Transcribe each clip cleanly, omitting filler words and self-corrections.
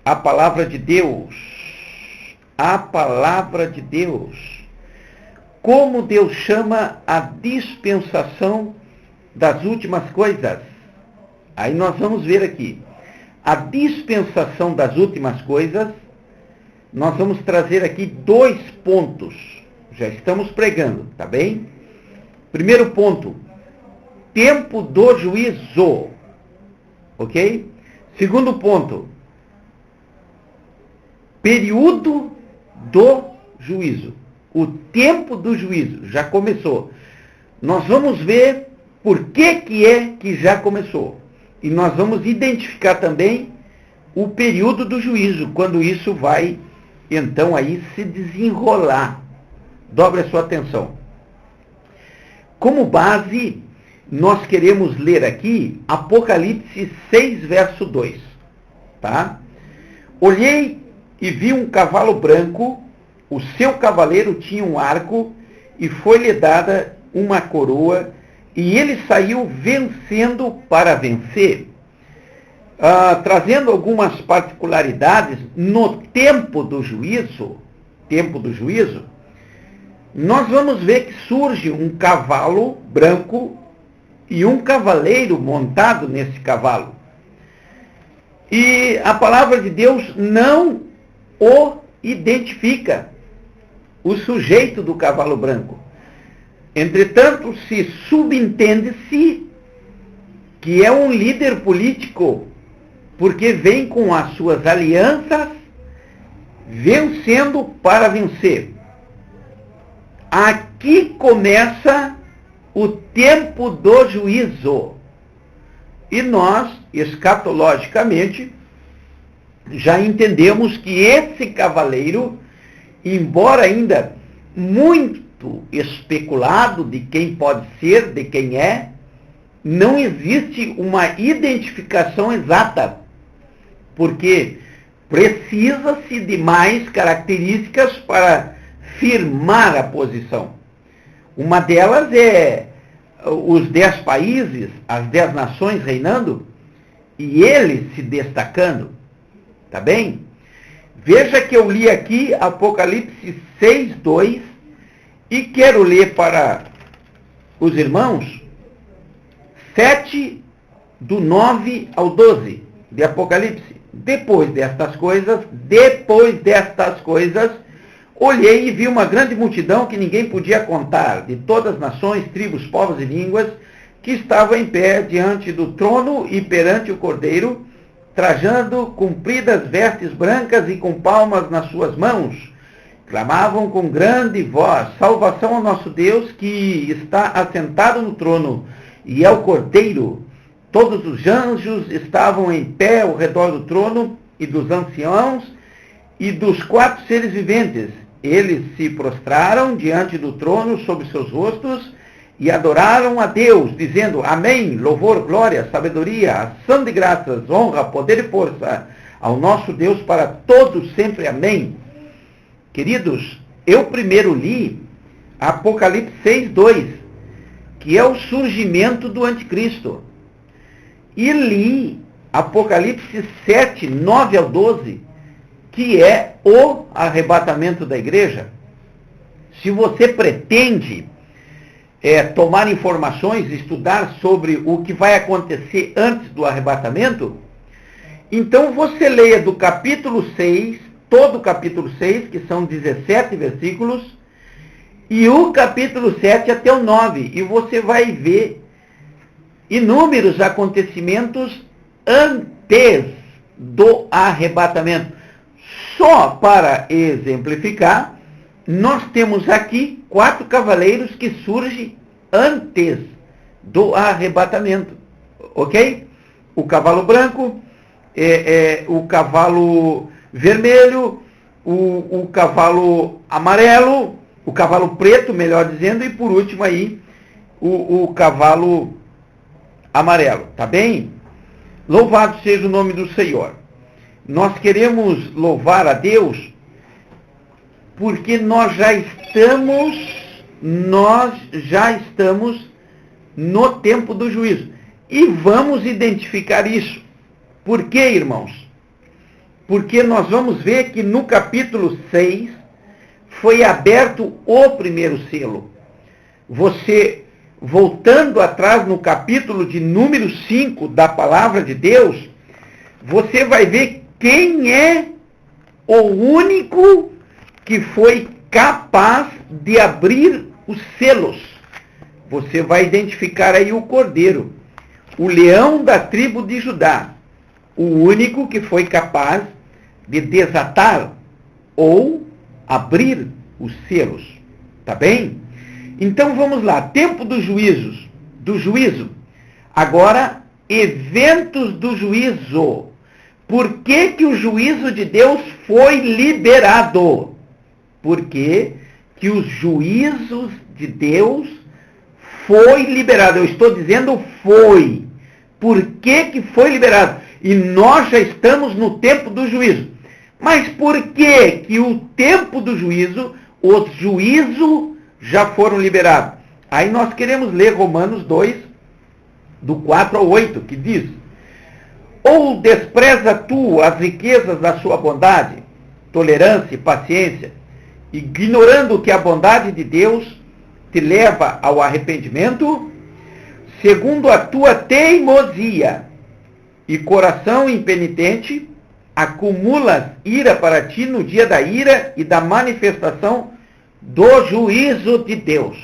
a palavra de Deus. A palavra de Deus. Como Deus chama a dispensação das últimas coisas. Aí nós vamos ver aqui. A dispensação das últimas coisas, nós vamos trazer aqui 2 pontos. Já estamos pregando, tá bem? Primeiro ponto, tempo do juízo. Ok? Segundo ponto, período do juízo. O tempo do juízo já começou. Nós vamos ver por que já começou. E nós vamos identificar também o período do juízo, quando isso vai, então, aí se desenrolar. Dobre a sua atenção. Como base, nós queremos ler aqui Apocalipse 6, verso 2. Tá? Olhei e vi um cavalo branco, o seu cavaleiro tinha um arco, e foi-lhe dada uma coroa, e ele saiu vencendo para vencer. Trazendo algumas particularidades, no tempo do juízo, nós vamos ver que surge um cavalo branco e um cavaleiro montado nesse cavalo. E a palavra de Deus não o identifica, o sujeito do cavalo branco. Entretanto, se subentende-se que é um líder político, porque vem com as suas alianças, vencendo para vencer. Aqui começa o tempo do juízo. E nós, escatologicamente, já entendemos que esse cavaleiro, embora ainda muito especulado de quem pode ser, de quem é, não existe uma identificação exata, porque precisa-se de mais características para firmar a posição. Uma delas é os 10 países, as 10 nações reinando, e ele se destacando. Tá bem? Veja que eu li aqui Apocalipse 6, 2, e quero ler para os irmãos 7, do 9 ao 12 de Apocalipse. Depois destas coisas, olhei e vi uma grande multidão que ninguém podia contar, de todas as nações, tribos, povos e línguas, que estava em pé diante do trono e perante o Cordeiro, trajando compridas vestes brancas e com palmas nas suas mãos. Clamavam com grande voz: salvação ao nosso Deus, que está assentado no trono, e ao Cordeiro. Todos os anjos estavam em pé ao redor do trono, e dos anciãos, e dos 4 seres viventes. Eles se prostraram diante do trono sobre seus rostos, e adoraram a Deus, dizendo: Amém, louvor, glória, sabedoria, ação de graças, honra, poder e força ao nosso Deus para todos sempre. Amém. Queridos, eu primeiro li Apocalipse 6, 2, que é o surgimento do anticristo. E li Apocalipse 7, 9 ao 12, que é o arrebatamento da igreja. Se você pretende tomar informações, estudar sobre o que vai acontecer antes do arrebatamento, então você leia do capítulo 6, todo o capítulo 6, que são 17 versículos, e o capítulo 7 até o 9, e você vai ver inúmeros acontecimentos antes do arrebatamento. Só para exemplificar, nós temos aqui 4 cavaleiros que surgem antes do arrebatamento, ok? O cavalo branco, o cavalo vermelho, o cavalo amarelo, o cavalo preto, melhor dizendo, e por último aí, o cavalo amarelo, tá bem? Louvado seja o nome do Senhor. Nós queremos louvar a Deus porque nós já estamos no tempo do juízo. E vamos identificar isso. Por quê, irmãos? porque nós vamos ver que no capítulo 6 foi aberto o primeiro selo. Você, voltando atrás no capítulo de número 5 da palavra de Deus, você vai ver quem é o único que foi capaz de abrir os selos. Você vai identificar aí o cordeiro, o leão da tribo de Judá, o único que foi capaz de desatar ou abrir os selos. Tá bem? Então vamos lá, tempo do juízo. Agora, eventos do juízo. Por que que o juízo de Deus foi liberado? Porque que os juízos de Deus foi liberado. Eu estou dizendo foi. Por que que foi liberado? E nós já estamos no tempo do juízo. Mas por que que o tempo do juízo, os juízos já foram liberados? Aí nós queremos ler Romanos 2, do 4 ao 8, que diz: ou despreza tu as riquezas da sua bondade, tolerância e paciência, ignorando que a bondade de Deus te leva ao arrependimento, segundo a tua teimosia e coração impenitente, acumulas ira para ti no dia da ira e da manifestação do juízo de Deus.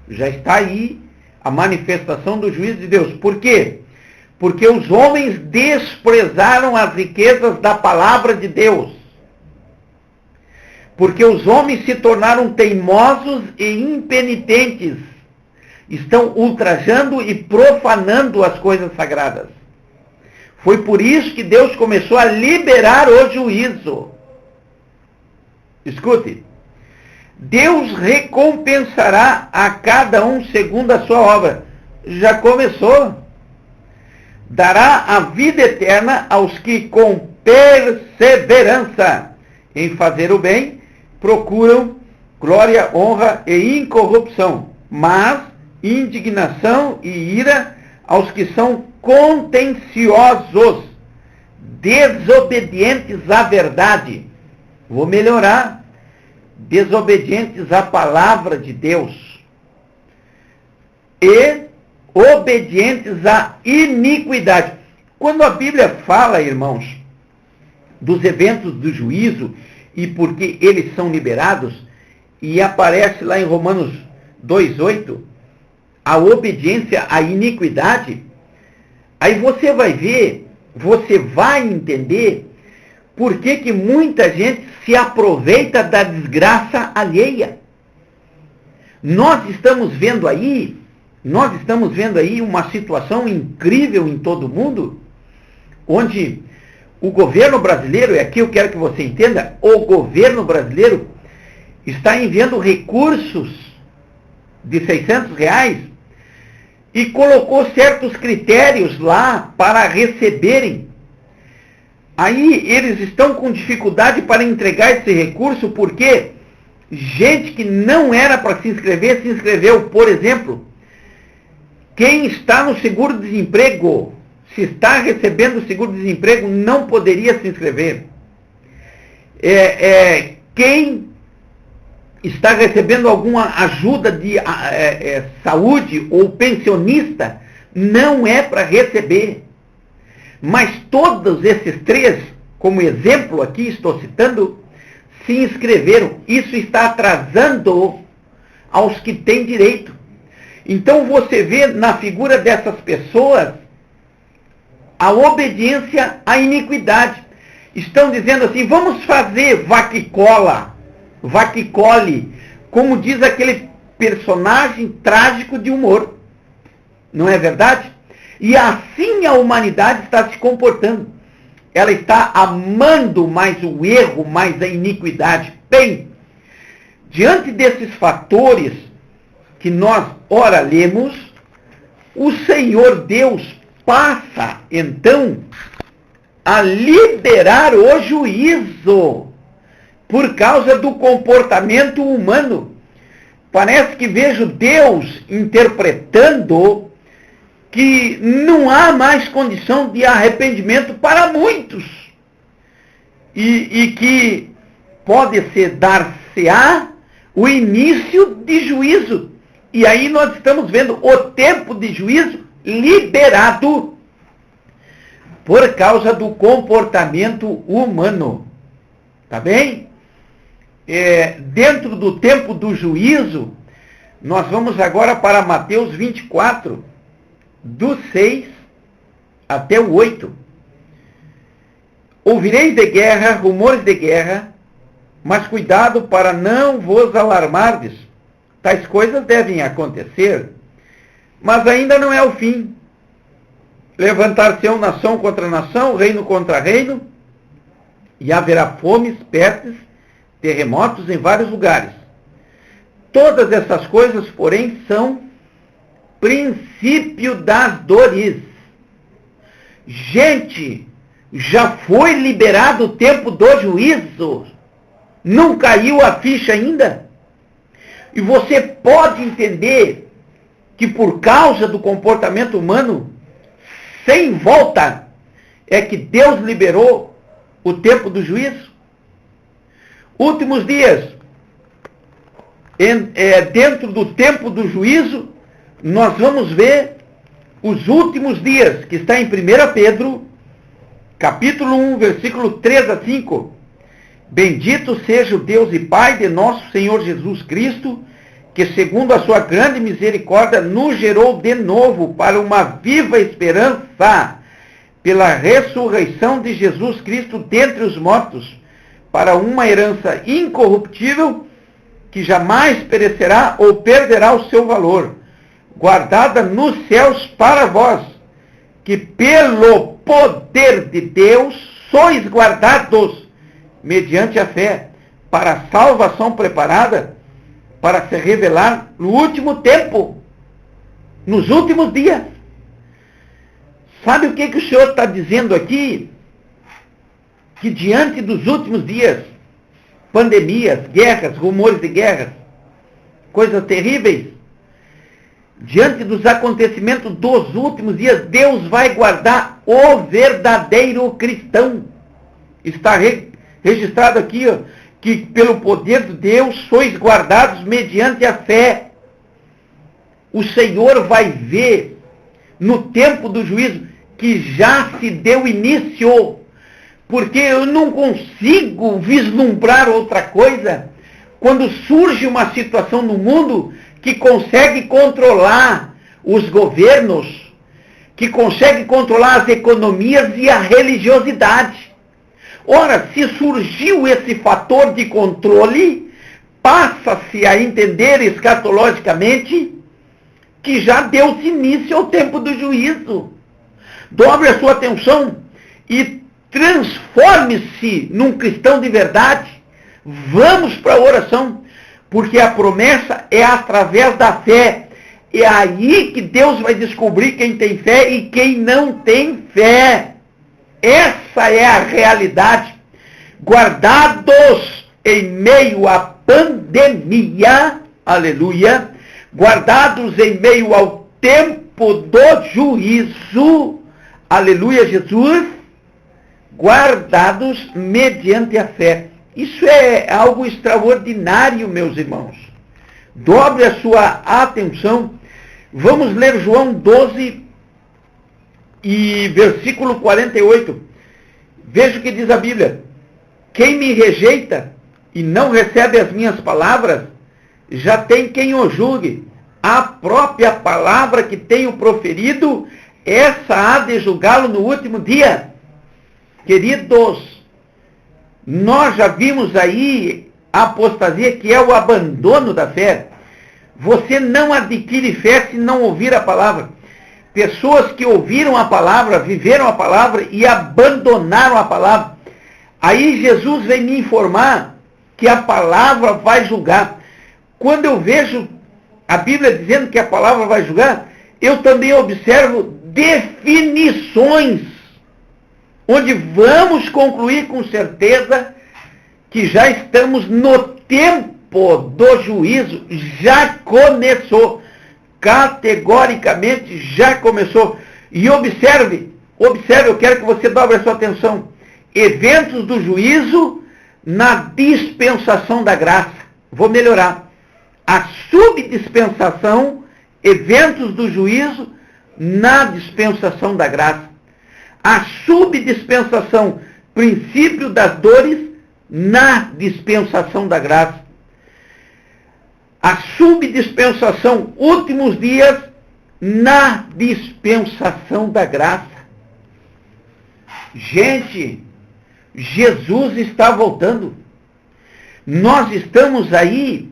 Já está aí a manifestação do juízo de Deus. Por quê? Porque os homens desprezaram as riquezas da palavra de Deus. Porque os homens se tornaram teimosos e impenitentes. Estão ultrajando e profanando as coisas sagradas. Foi por isso que Deus começou a liberar o juízo. Escute. Deus recompensará a cada um segundo a sua obra. Já começou. Dará a vida eterna aos que com perseverança em fazer o bem procuram glória, honra e incorrupção, mas indignação e ira aos que são contenciosos, desobedientes à verdade. Vou melhorar. Desobedientes à palavra de Deus e obedientes à iniquidade. Quando a Bíblia fala, irmãos, dos eventos do juízo e porque eles são liberados, e aparece lá em Romanos 2,8, a obediência à iniquidade, aí você vai ver, você vai entender por que que muita gente se aproveita da desgraça alheia. Nós estamos vendo aí uma situação incrível em todo o mundo, onde o governo brasileiro, e aqui eu quero que você entenda, o governo brasileiro está enviando recursos de R$600 e colocou certos critérios lá para receberem. Aí eles estão com dificuldade para entregar esse recurso porque gente que não era para se inscreveu. Por exemplo, quem está no seguro-desemprego, se está recebendo o seguro-desemprego, não poderia se inscrever. Quem está recebendo alguma ajuda de saúde ou pensionista, não é para receber. Mas todos esses três, como exemplo aqui estou citando, se inscreveram. Isso está atrasando aos que têm direito. Então você vê na figura dessas pessoas a obediência à iniquidade. Estão dizendo assim, vamos fazer vaquicola, vaquicole, como diz aquele personagem trágico de humor. Não é verdade? E assim a humanidade está se comportando. Ela está amando mais o erro, mais a iniquidade. Bem, diante desses fatores que nós ora lemos, o Senhor Deus passa, então, a liberar o juízo por causa do comportamento humano. Parece que vejo Deus interpretando que não há mais condição de arrependimento para muitos. e que pode se dar-se-á o início de juízo. E aí nós estamos vendo o tempo de juízo liberado por causa do comportamento humano. Tá bem? Dentro do tempo do juízo, nós vamos agora para Mateus 24, do 6 até o 8. Ouvireis de guerra, rumores de guerra, mas cuidado para não vos alarmardes. Tais coisas devem acontecer, mas ainda não é o fim. Levantar-se-ão nação contra nação, reino contra reino, e haverá fomes, pestes, terremotos em vários lugares. Todas essas coisas, porém, são princípio das dores. Gente, já foi liberado o tempo do juízo? Não caiu a ficha ainda? E você pode entender que por causa do comportamento humano, sem volta, é que Deus liberou o tempo do juízo? Últimos dias, dentro do tempo do juízo, nós vamos ver os últimos dias, que está em 1 Pedro, capítulo 1, versículo 3 a 5. Bendito seja o Deus e Pai de nosso Senhor Jesus Cristo, que segundo a sua grande misericórdia nos gerou de novo para uma viva esperança, pela ressurreição de Jesus Cristo dentre os mortos, para uma herança incorruptível, que jamais perecerá ou perderá o seu valor, guardada nos céus para vós, que pelo poder de Deus sois guardados, mediante a fé, para a salvação preparada, para se revelar no último tempo, nos últimos dias. Sabe o que o Senhor está dizendo aqui? Que diante dos últimos dias, pandemias, guerras, rumores de guerras, coisas terríveis, diante dos acontecimentos dos últimos dias, Deus vai guardar o verdadeiro cristão. Está registrado aqui, ó, que pelo poder de Deus sois guardados mediante a fé. O Senhor vai ver no tempo do juízo que já se deu início, porque eu não consigo vislumbrar outra coisa quando surge uma situação no mundo que consegue controlar os governos, que consegue controlar as economias e a religiosidade. Ora, se surgiu esse fator de controle, passa-se a entender escatologicamente que já deu-se início ao tempo do juízo. Dobre a sua atenção e transforme-se num cristão de verdade. Vamos para a oração, porque a promessa é através da fé. É aí que Deus vai descobrir quem tem fé e quem não tem fé. Essa é a realidade. Guardados em meio à pandemia, aleluia, guardados em meio ao tempo do juízo, aleluia, Jesus, guardados mediante a fé. Isso é algo extraordinário, meus irmãos. Dobre a sua atenção. Vamos ler João 12 e versículo 48. Veja o que diz a Bíblia. Quem me rejeita e não recebe as minhas palavras, já tem quem o julgue. A própria palavra que tenho proferido, essa há de julgá-lo no último dia. Queridos, nós já vimos aí a apostasia, que é o abandono da fé. Você não adquire fé se não ouvir a palavra. Pessoas que ouviram a palavra, viveram a palavra e abandonaram a palavra. Aí Jesus vem me informar que a palavra vai julgar. Quando eu vejo a Bíblia dizendo que a palavra vai julgar, eu também observo definições, onde vamos concluir com certeza que já estamos no tempo do juízo. Já começou. Categoricamente já começou. E observe, eu quero que você dobre a sua atenção. eventos do juízo na dispensação da graça. Vou melhorar. A subdispensação, eventos do juízo na dispensação da graça. A subdispensação, princípio das dores na dispensação da graça. A subdispensação, últimos dias na dispensação da graça. Gente, Jesus está voltando. Nós estamos aí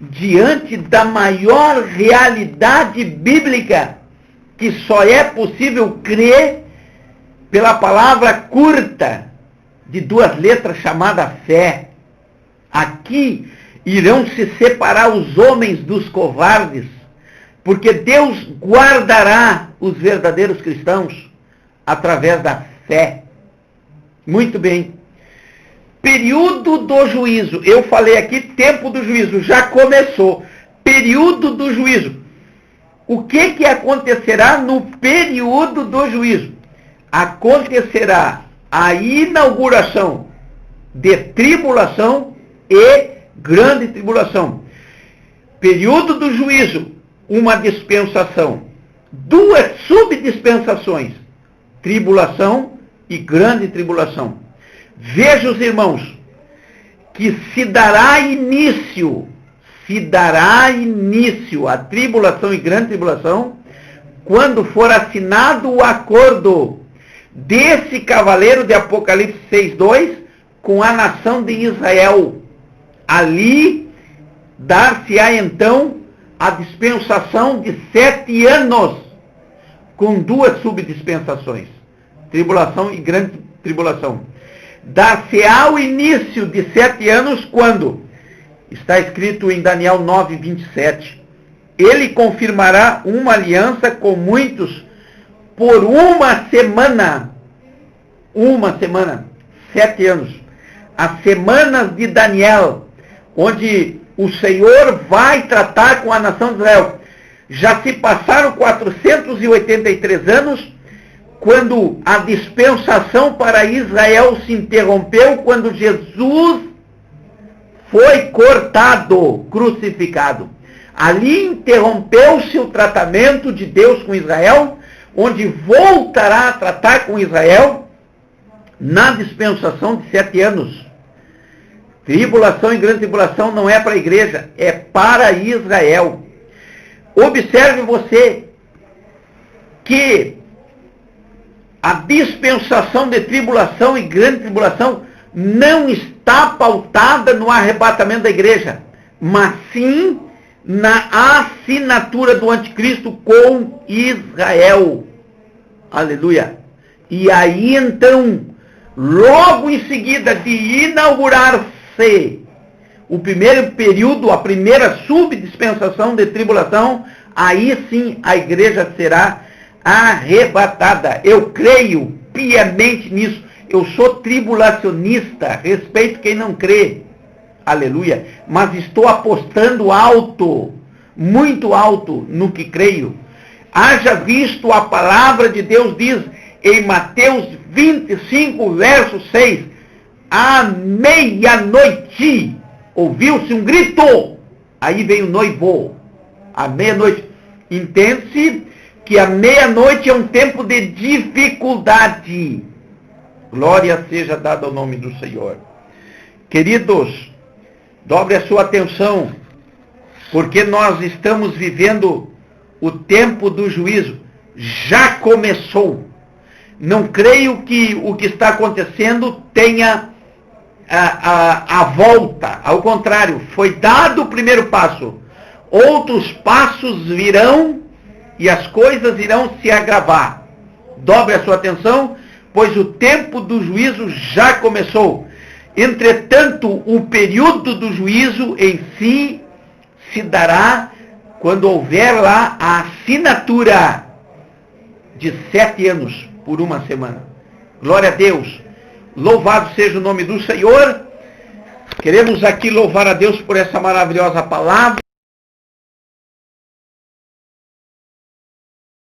diante da maior realidade bíblica que só é possível crer pela palavra curta de 2 letras chamada fé. Aqui irão se separar os homens dos covardes, porque Deus guardará os verdadeiros cristãos através da fé. Muito bem. Período do juízo. Eu falei aqui, tempo do juízo. Já começou. Período do juízo. O que acontecerá no período do juízo? Acontecerá a inauguração de tribulação e grande tribulação. Período do juízo, uma dispensação. 2 subdispensações. Tribulação e grande tribulação. Veja, os irmãos, que se dará início a tribulação e grande tribulação quando for assinado o acordo desse cavaleiro de Apocalipse 6:2 com a nação de Israel. Ali dar-se-á então a dispensação de 7 anos com 2 subdispensações, tribulação e grande tribulação. Dar-se-á o início de 7 anos quando? Está escrito em Daniel 9:27. Ele confirmará uma aliança com muitos por uma semana. 7 anos. As semanas de Daniel, onde o Senhor vai tratar com a nação de Israel. Já se passaram 483 anos, quando a dispensação para Israel se interrompeu, quando Jesus foi cortado, crucificado. Ali interrompeu-se o tratamento de Deus com Israel, onde voltará a tratar com Israel na dispensação de 7 anos. Tribulação e grande tribulação não é para a igreja, é para Israel. Observe você que a dispensação de tribulação e grande tribulação não está pautada no arrebatamento da igreja, mas sim na assinatura do anticristo com Israel. Aleluia. E aí então, logo em seguida de inaugurar-se o primeiro período, a primeira subdispensação de tribulação, aí sim a igreja será arrebatada. Eu creio piamente nisso. Eu sou tribulacionista, respeito quem não crê. Aleluia. Mas estou apostando alto, muito alto no que creio. Haja visto a palavra de Deus diz em Mateus 25, verso 6, à meia-noite ouviu-se um grito, aí veio o noivo, à meia-noite. Entende-se que a meia-noite é um tempo de dificuldade. Glória seja dada ao nome do Senhor. Queridos, dobre a sua atenção, porque nós estamos vivendo o tempo do juízo. Já começou. Não creio que o que está acontecendo tenha a volta. Ao contrário, foi dado o primeiro passo. Outros passos virão e as coisas irão se agravar. Dobre a sua atenção, pois o tempo do juízo já começou. Entretanto, o período do juízo em si se dará quando houver lá a assinatura de 7 anos por uma semana. Glória a Deus. Louvado seja o nome do Senhor. Queremos aqui louvar a Deus por essa maravilhosa palavra.